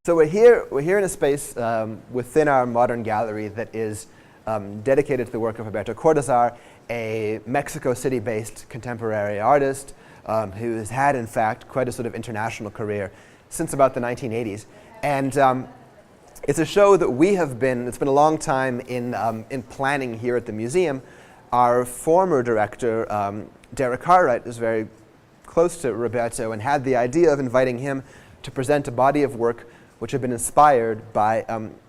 So we're here in a space within our modern gallery that is dedicated to the work of Roberto Cortazar, a Mexico City-based contemporary artist who has had, in fact, quite a sort of international career since about the 1980s. And it's a show that it's been a long time in planning here at the museum. Our former director, Derek Cartwright, is very close to Roberto and had the idea of inviting him to present a body of work which had been inspired by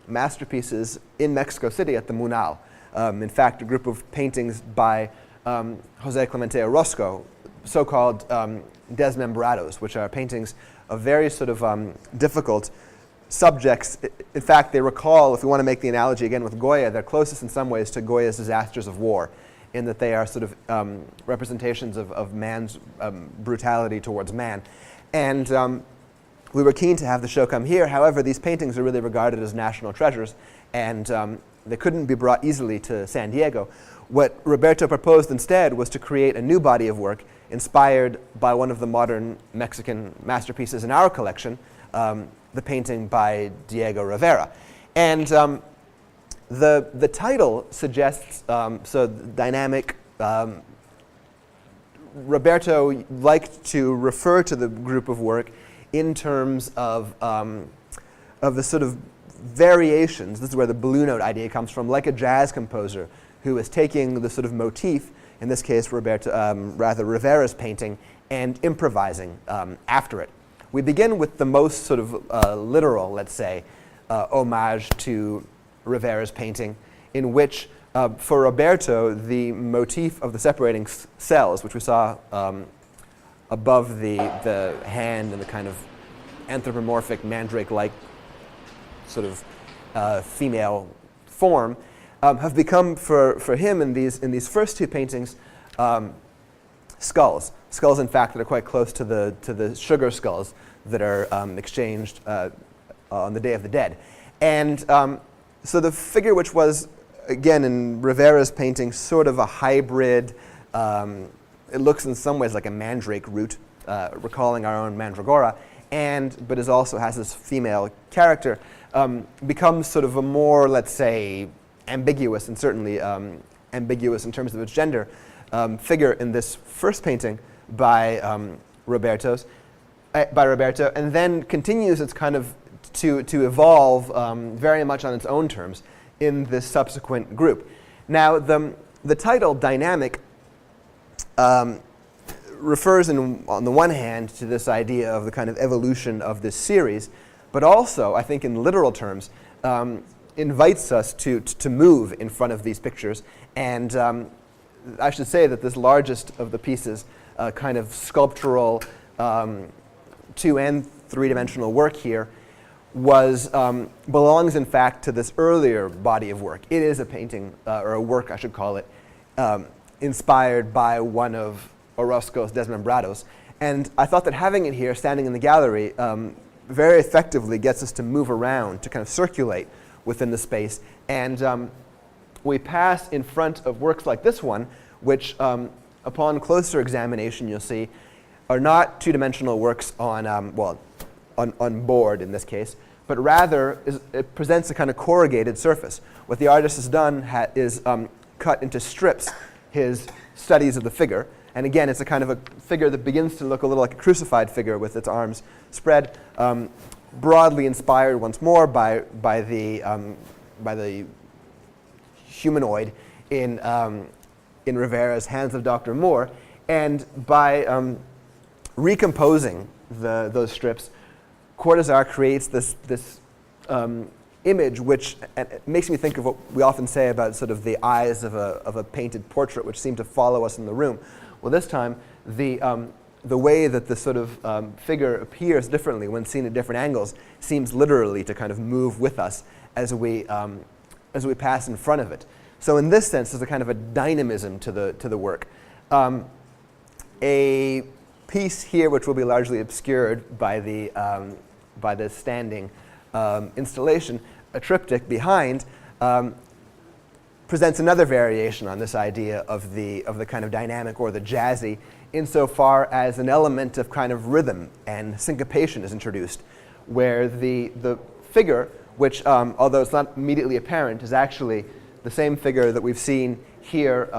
masterpieces in Mexico City at the Munal. In fact, a group of paintings by Jose Clemente Orozco, so-called desmembrados, which are paintings of very sort of difficult subjects. In fact, they recall, if we want to make the analogy again with Goya, they're closest in some ways to Goya's Disasters of War, in that they are sort of representations of man's brutality towards man. And we were keen to have the show come here. However, these paintings are really regarded as national treasures, and they couldn't be brought easily to San Diego. What Roberto proposed instead was to create a new body of work inspired by one of the modern Mexican masterpieces in our collection, the painting by Diego Rivera. And the title suggests, so dynamic. Roberto liked to refer to the group of work in terms of the sort of variations. This is where the blue note idea comes from, like a jazz composer who is taking the sort of motif, in this case Rivera's painting, and improvising after it. We begin with the most sort of literal, let's say, homage to Rivera's painting, in which, for Roberto, the motif of the separating cells, which we saw above the hand and the kind of anthropomorphic, mandrake-like sort of female form, have become, for him in these first two paintings, skulls. Skulls, in fact, that are quite close to the sugar skulls that are exchanged on the Day of the Dead. And so the figure, which was, again, in Rivera's painting, sort of a hybrid, it looks in some ways like a mandrake root, recalling our own mandragora, but it also has this female character, becomes sort of a more, let's say, ambiguous, and certainly ambiguous in terms of its gender, figure in this first painting by Roberto, and then continues its kind of to evolve very much on its own terms in this subsequent group. Now, the title dynamic refers on the one hand to this idea of the kind of evolution of this series, but also, I think in literal terms, invites us to move in front of these pictures. And I should say that this largest of the pieces, kind of sculptural 2- and 3-dimensional work here, belongs in fact to this earlier body of work. It is a painting, or a work I should call it, inspired by one of Orozco's Desmembrados. And I thought that having it here, standing in the gallery, very effectively gets us to move around, to kind of circulate within the space. And we pass in front of works like this one, which upon closer examination you'll see are not 2-dimensional works on board in this case, but rather it presents a kind of corrugated surface. What the artist has done is cut into strips his studies of the figure. And again, it's a kind of a figure that begins to look a little like a crucified figure with its arms spread, broadly inspired once more by the humanoid in Rivera's Hands of Dr. Moore, and by recomposing those strips, Cortazar creates this image, which makes me think of what we often say about sort of the eyes of a painted portrait, which seem to follow us in the room. Well, this time the way that the sort of figure appears differently when seen at different angles seems literally to kind of move with us as we pass in front of it. So in this sense, there's a kind of a dynamism to the work. A piece here, which will be largely obscured by the standing installation, a triptych behind, presents another variation on this idea of the kind of dynamic or the jazzy, insofar as an element of kind of rhythm and syncopation is introduced, where the figure, which although it's not immediately apparent, is actually the same figure that we've seen here